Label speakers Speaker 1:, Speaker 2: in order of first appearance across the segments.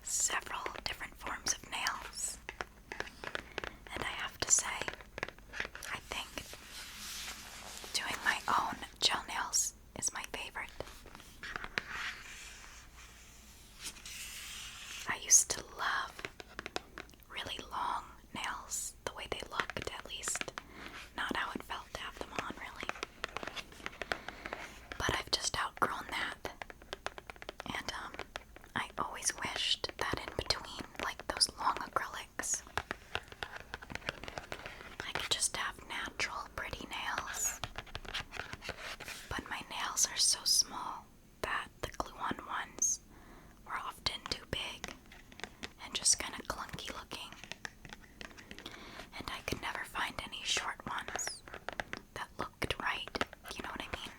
Speaker 1: several different forms of nails. And I have to say, I think doing my own gel nails is my favorite. I used to love really long nails, the way they looked at least, not how it felt to have them on really. But I've just outgrown that, and I always wished that in between, like those long acrylics, I could just have natural, pretty nails. But my nails are so small that the glue-on ones were often too big and just kind of clunky looking. And I could never find any short ones that looked right, you know what I mean?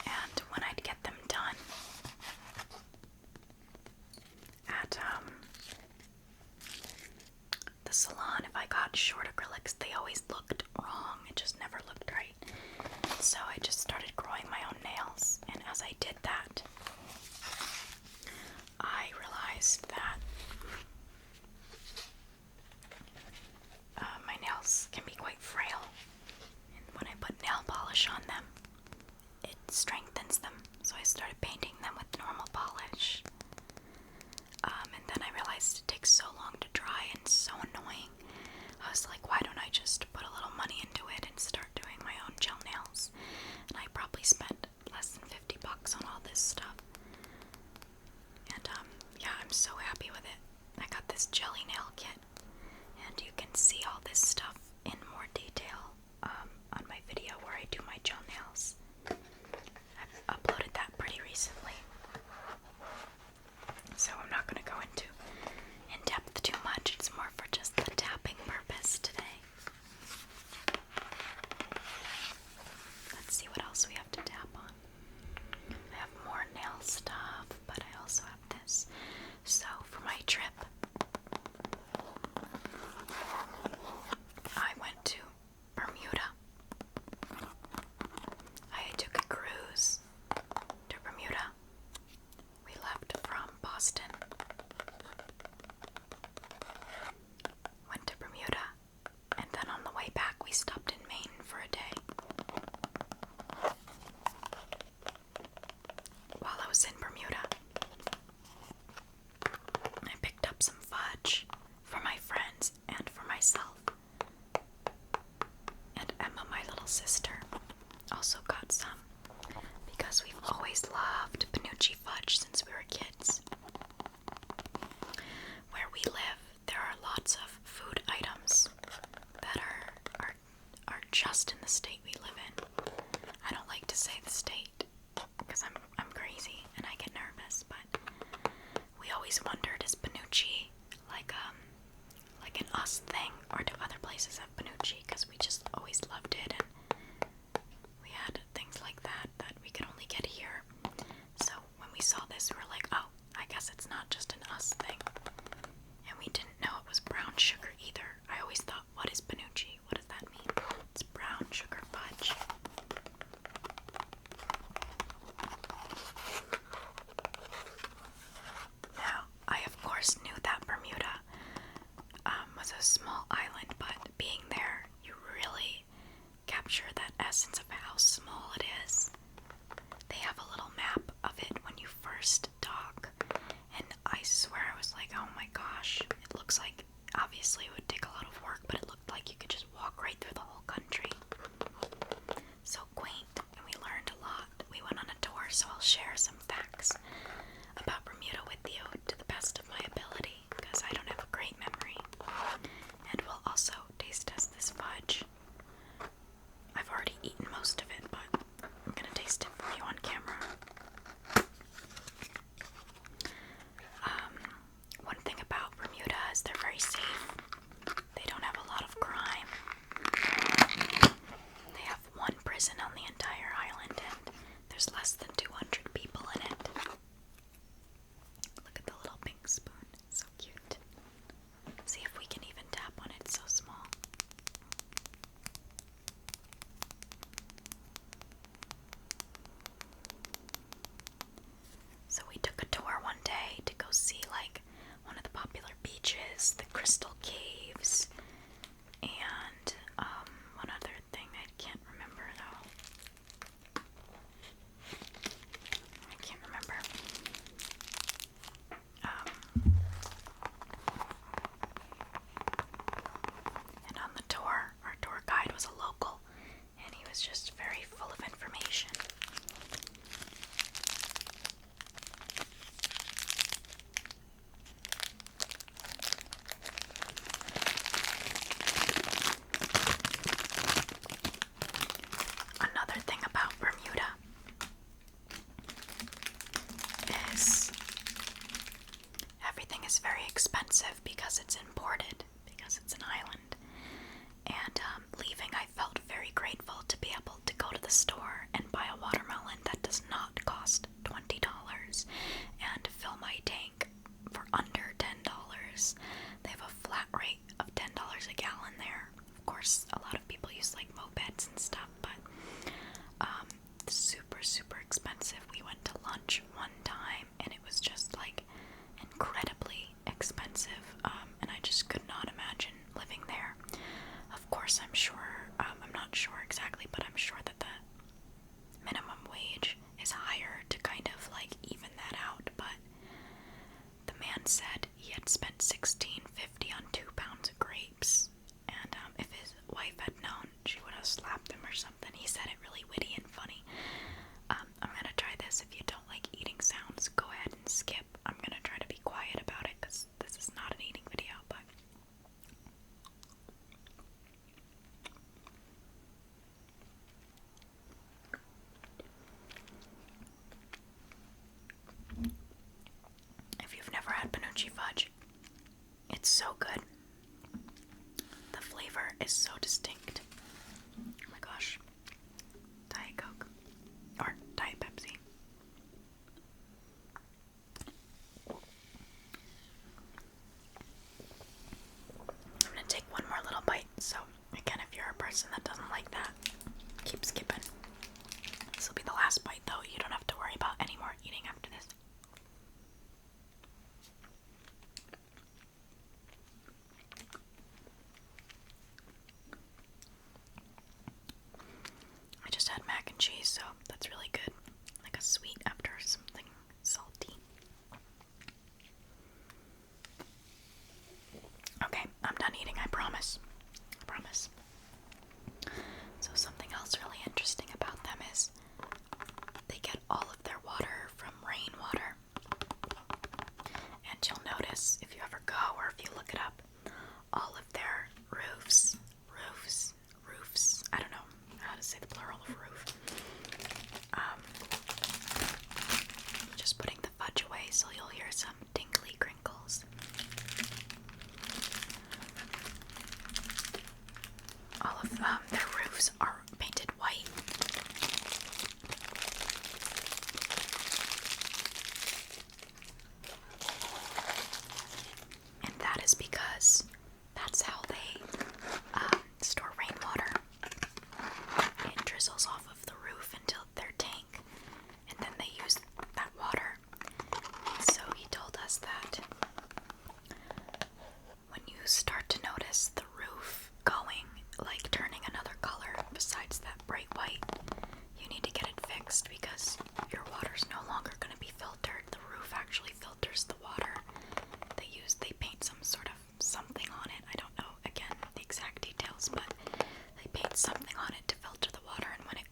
Speaker 1: And when I'd get them done at the salon, if I got short acrylics, they always looked wrong. It just never looked right. So I just started growing my own nails, and as I did that, I realized that my nails can be quite frail, and when I put nail polish on them, it strengthens them. So I started painting them with normal polish, and then I realized it takes so long to dry and so annoying. I was like, why don't I just put a little money into it and start doing my own gel nails? And I probably spent less than $50 on all this stuff. And yeah, I'm so happy with it. I got this jelly nail kit, and you can see all this stuff in more detail on my video where I do my gel nails. I've uploaded that pretty recently, so I'm not going to go into in depth too much. It's more for just the tapping purpose today. Let's see what else we have to tap on. I have more nail stuff, but I also have this. So for my trip, I went to Bermuda. I took a cruise to Bermuda. We left from Boston, went to Bermuda, and then on the way back we stopped in Maine for a day. While I was in Bermuda, I picked up some fudge for my friends and for myself. And Emma, my little sister, also got some, because we've always loved Panucci fudge since we were kids. Where we live, there are lots of food items that are just in the state we live in. I don't like to say the state because I'm crazy and I get nervous, but we always wondered, is Panucci like an us thing, or do other places have Panucci? Because we just always loved it, and we had things like that we could only get here. So when we saw this, we were like, oh, I guess it's not just an us thing. And we didn't know it was brown sugar either. I always thought, what is Panucci? What does that mean? It's brown sugar fudge. Now, I of course knew that Bermuda was a small island, but being there, you really capture that essence of how small it is. They have a little map of it when you first dock, and I swear I was like, oh my gosh, it looks like, obviously it would take a lot of work, but it looked like you could just walk right through the whole country. So quaint, and we learned a lot. We went on a tour, so I'll share some facts about Bermuda with you to the best of my ability, because I don't have a great memory. And we'll also taste test this fudge. I've already eaten most of it, but I'm gonna taste it for you on camera. One thing about Bermuda is they're very safe. They don't have a lot of crime. They have one prison on the entire island, and there's less than 200 people in it. Look at the little pink spoon. It's so cute. See if we can even tap on it. It's so small. something. He said it really witty and funny. I'm gonna try this. If you don't like eating sounds, go ahead and skip. I'm gonna try to be quiet about it because this is not an eating video, but if you've never had Panucci fudge, it's so good. The flavor is so distinct. Oh my gosh. Diet Coke. Or Diet Pepsi. I'm gonna take one more little bite, so again, if you're a person that doesn't like that, keep skipping. This will be the last bite though, you don't have to worry about any more eating after this. I just had mac and cheese, so that's really good. Like a sweet after something salty. Okay, I'm done eating, I promise. I promise. So something else really interesting about them is they get all of their water from rainwater. And you'll notice, if you ever go or if you look it up, all of their roofs, I don't know how to say the plural of roof. Just putting the fudge away so you'll hear some tingly crinkles. All of their roofs are painted white. And that is because that's how they store rainwater. It drizzles off of the roof until their tank, and then they use that water. And so he told us that when you start to notice the roof going, like turning another color besides that bright white, you need to get it fixed because your water's no longer going to be filtered. The roof actually filters the water. They paint some sort of something on it. I don't know, again, the exact details, but they paint something on it to filter the water, and when it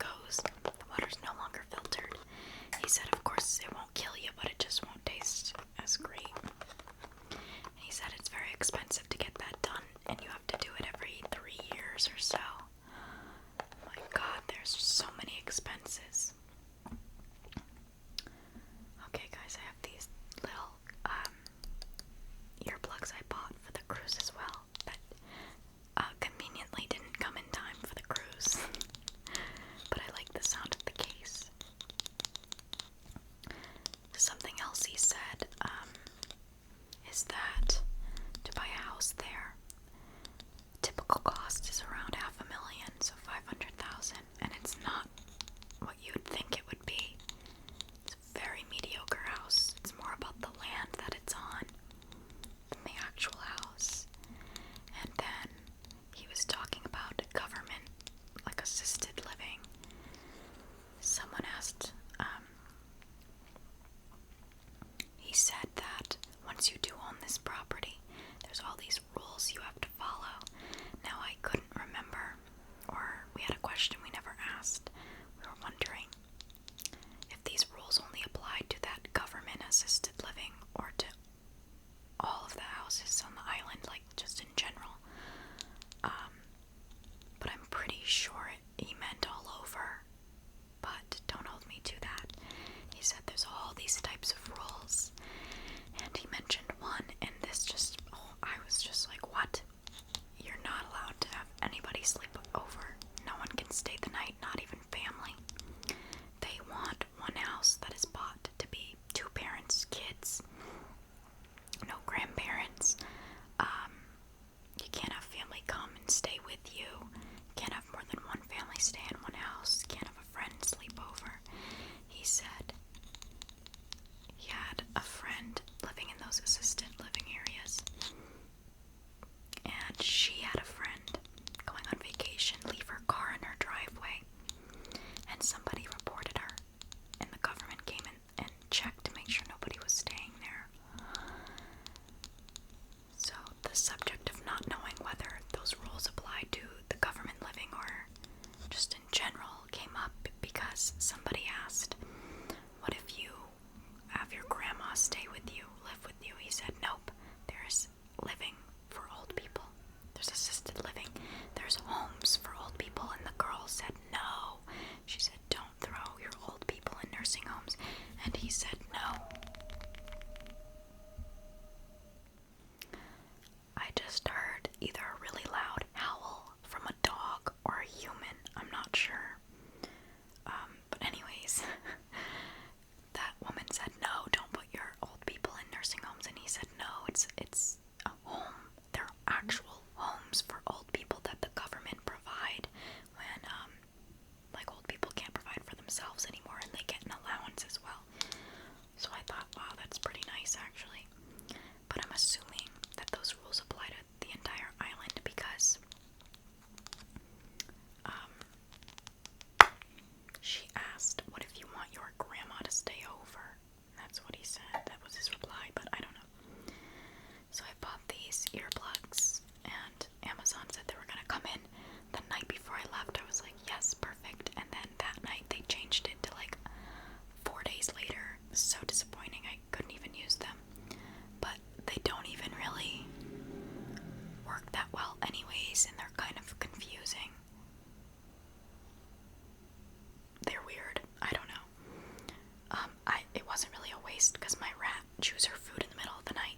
Speaker 1: waste because my rat chews her food in the middle of the night.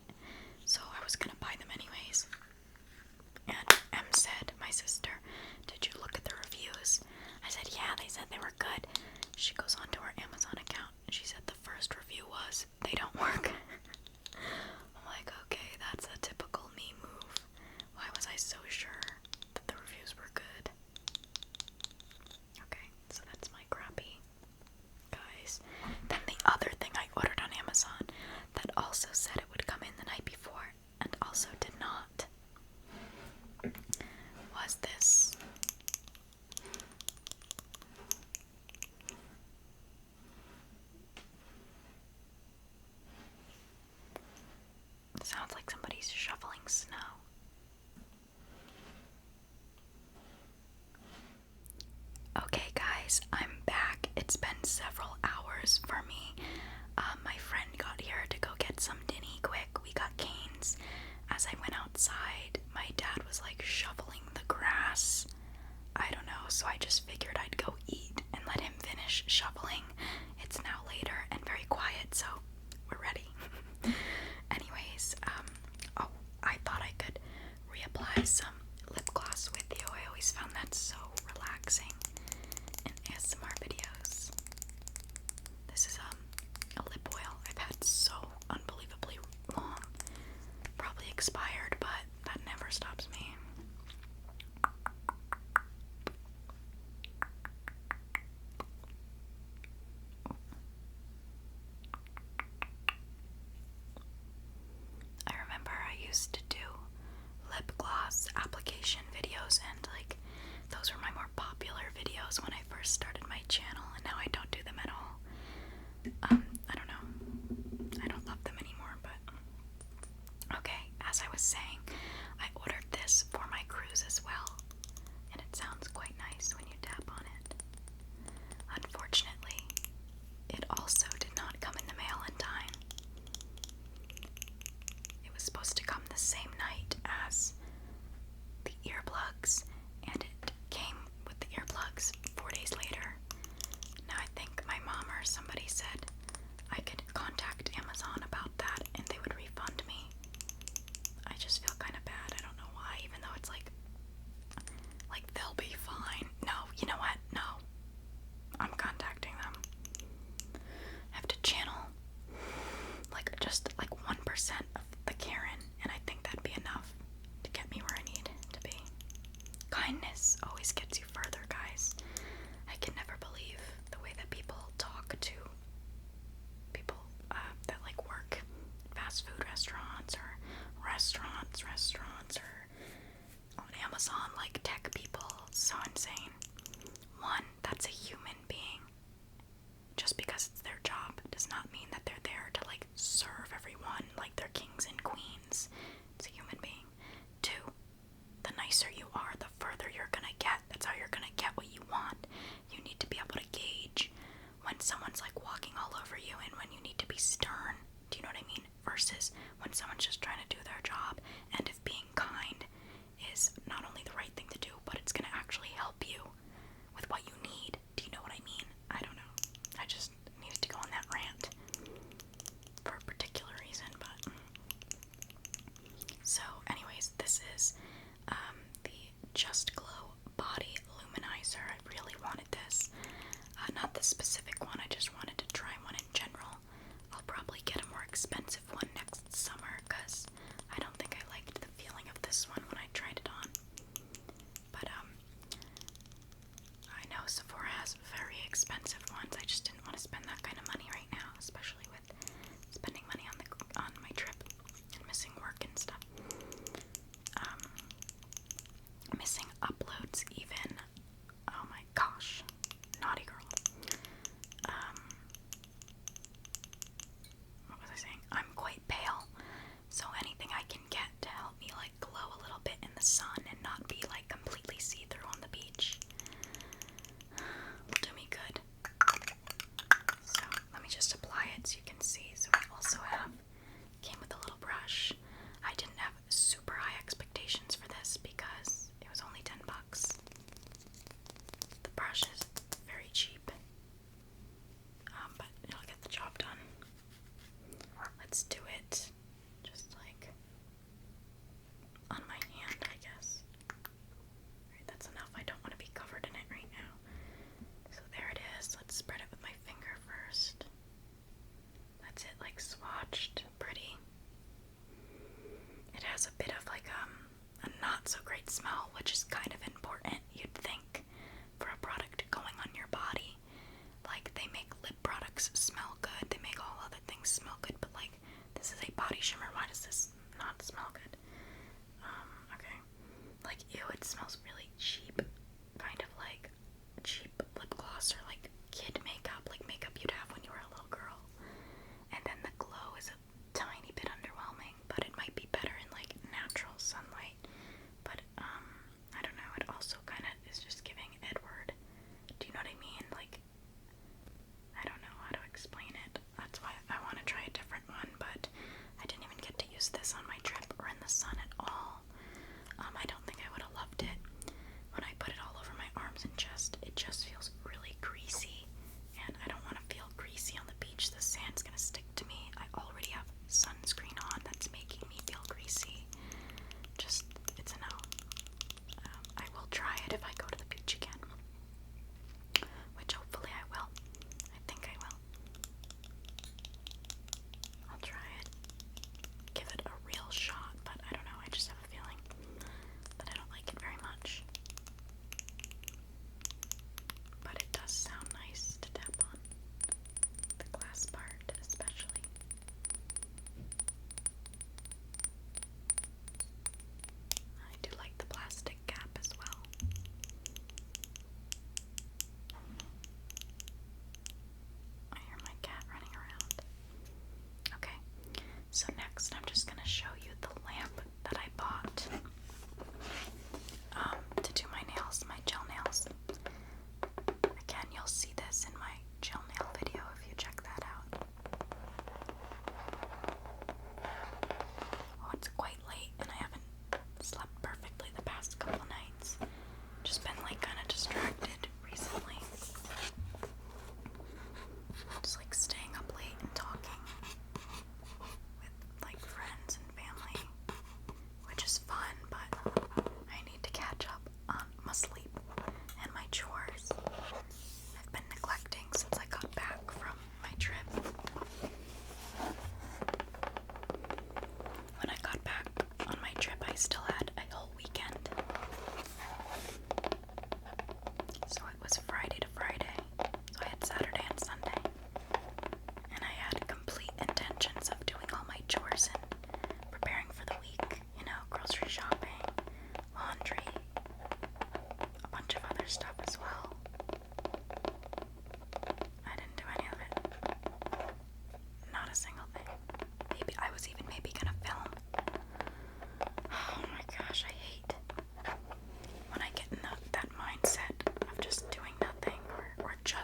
Speaker 1: So I was gonna buy them anyways. And Em said, my sister, did you look at the reviews? I said, yeah, they said they were good. She goes onto her Amazon account and she said the first review was, they don't work. I'm like, okay, that's a typical me move. Why was I so sure that the reviews were good? Okay, so that's my crappy, guys. Then the other thing I ordered on Amazon that also said it would come in the night before and also did not was this. It sounds like somebody's shoveling snow. Okay guys, I'm back. It's been several hours for me. My friend got here to go get some dinny quick. We got canes. As I went outside, my dad was like shoveling the grass. I don't know, so I just figured I'd go eat and let him finish shoveling. It's now later and very quiet, so we're ready. Anyways, I thought I could reapply some lip gloss with you. I always found that so relaxing in ASMR videos. This is a lip oil I've had so unbelievably long. Probably expired, but that never stops me. I remember I used to do lip gloss application videos, and like those were my more popular videos when I first started my channel, and now I don't do them at all. I don't know. I don't love them anymore, but okay, as I was saying, I ordered this for my cruise as well, and it sounds quite nice when you tap on it. Unfortunately, it also did not come in the mail in time. It was supposed to come the same night as the earplugs, and it came with the earplugs 4 days later. Now I think my mom or somebody said I could contact Amazon about that and they would refund me. I just feel kind of bad. I don't know why, even though it's like they'll be fine. No, you know what? No. I'm contacting them. I have to channel just 1% of the Karen, and I think that'd be enough to get me where I need to be. Kindness always gets you further, guys. I can never believe the way that people talk to people that work at fast food restaurants or restaurants or on Amazon, tech people. So insane. One, that's a human being. Just because it's their job does not mean that they're there to serve everyone like they're kings and queens. It's a human being. Two, the nicer you are, the further you're gonna get. That's how you're gonna get what you want. You need to be able to gauge when someone's walking all over you and when you need to be stern. Do you know what I mean? Versus when someone's just trying to do their job, and if being kind is not only the right thing to do, but it's gonna actually help you with what you need. Do you know what I mean? I don't know. I just needed to go on that rant for a particular reason, but so anyways, this is the Just Glow Body Luminizer. I really wanted this. Not the specific one, I just wanted to try one in general. I'll probably get a more expensive one next summer because I don't think I liked the feeling of this one when I tried it on. But I know Sephora has very expensive ones. I just didn't want to spend that kind of money right now, especially with spending money on my trip and missing work and stuff. Missing uploads even. Oh my gosh. Naughty girl. What was I saying? I'm quite pale, so anything I can get to help me glow a little bit in the sun and not be completely see-through on the beach will do me good. So let me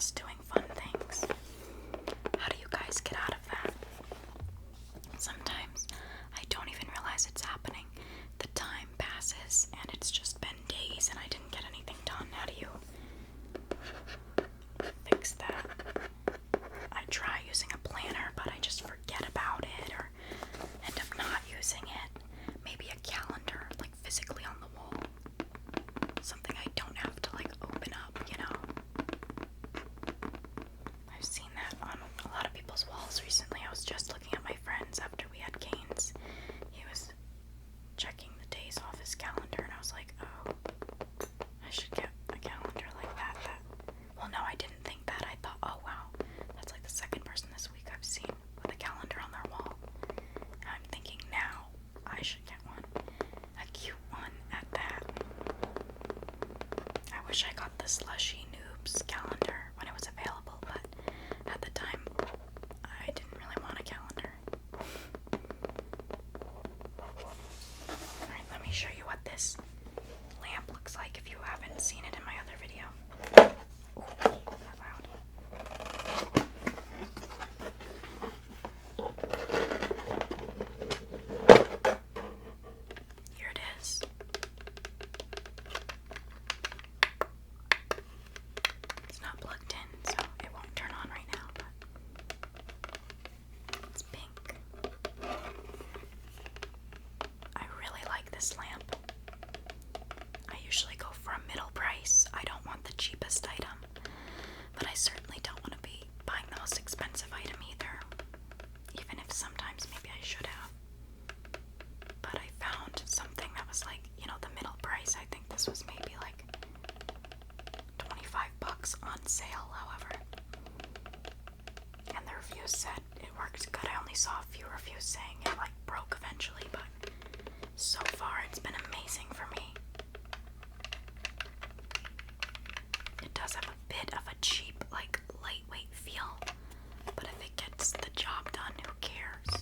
Speaker 1: just doing fun things. How do you guys get out of that? Sometimes I don't even realize it's happening. The time passes and it's just been days and I didn't get anything done. How do you fix that? I try using a planner, but I just forget about it or end up not using it. Maybe a calendar, like physically on the wall. Something I don't have to like open up, you know? I've seen that on a lot of people's walls recently. I was just looking at my friends after we had games. He was checking the days off his calendar and I was like, oh, I should get a calendar like that. Well, no, I didn't think that. I thought, oh wow, that's like the second person this week I've seen with a calendar on their wall. And I'm thinking now I should get one. A cute one at that. I wish I got the Slushy Noobs calendar when it was available, but at the time I didn't really want a calendar. Alright, let me show you what this lamp looks like if you haven't seen it in my other video. Ooh, that loud. Here it is. It's not plugged in, so it won't turn on right now, but it's pink. I really like this lamp. I usually go for a middle price. I don't want the cheapest item, but I certainly don't want to be buying the most expensive item either, even if sometimes maybe I should have. But I found something that was like, you know, the middle price. I think this was maybe like $25 on sale, however. And the reviews said it worked good. I only saw a few reviews saying it like broke eventually, but so far it's been amazing for me. It does have a bit of a cheap, like lightweight feel, but if it gets the job done, who cares?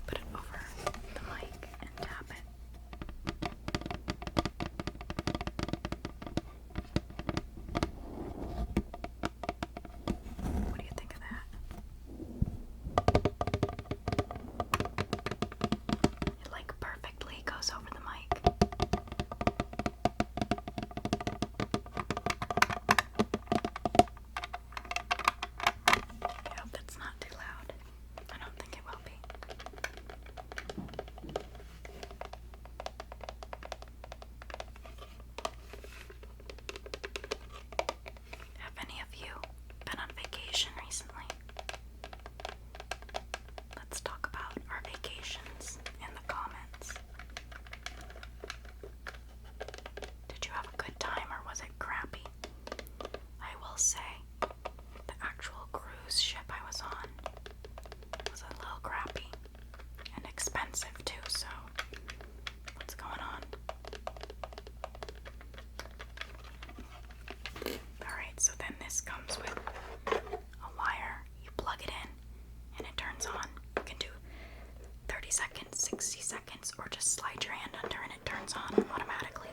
Speaker 1: Put it over the mic and tap it. What do you think of that? It like perfectly goes over the mic. I hope that's not too loud. I don't think it will be. Have any of you been on vacation recently? Let's talk about our vacations in the comments. Did you have a good time or was it crappy? I will say, the actual cruise ship I was on was a little crappy and expensive too, so what's going on? Alright, so then this comes with a wire. You plug it in and it turns on. You can do 30 seconds, 60 seconds, or just slide your hand under and it turns on automatically.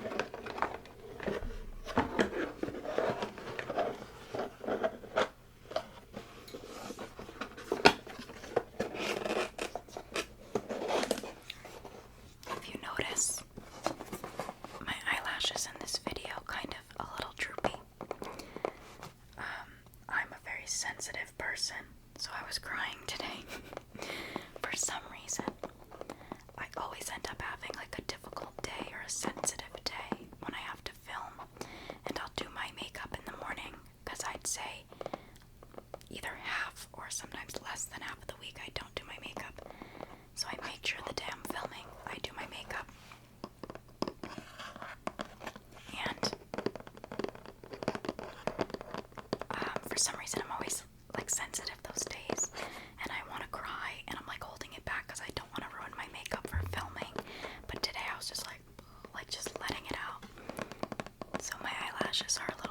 Speaker 1: If you notice, my eyelashes in this video kind of a little droopy. I'm a very sensitive person, so I was crying today for some reason. I always end up having like a difficult day or a sensitive day when I have to film, and I'll do my makeup in the morning because I'd say either half or sometimes less than half of the week I don't do my makeup. So I make sure the day I'm filming I do my makeup. And for some reason I'm always like sensitive those days and I want to cry and I'm like holding it back because I don't want to ruin my makeup for filming. But today I was just like just letting it out. So my eyelashes are a little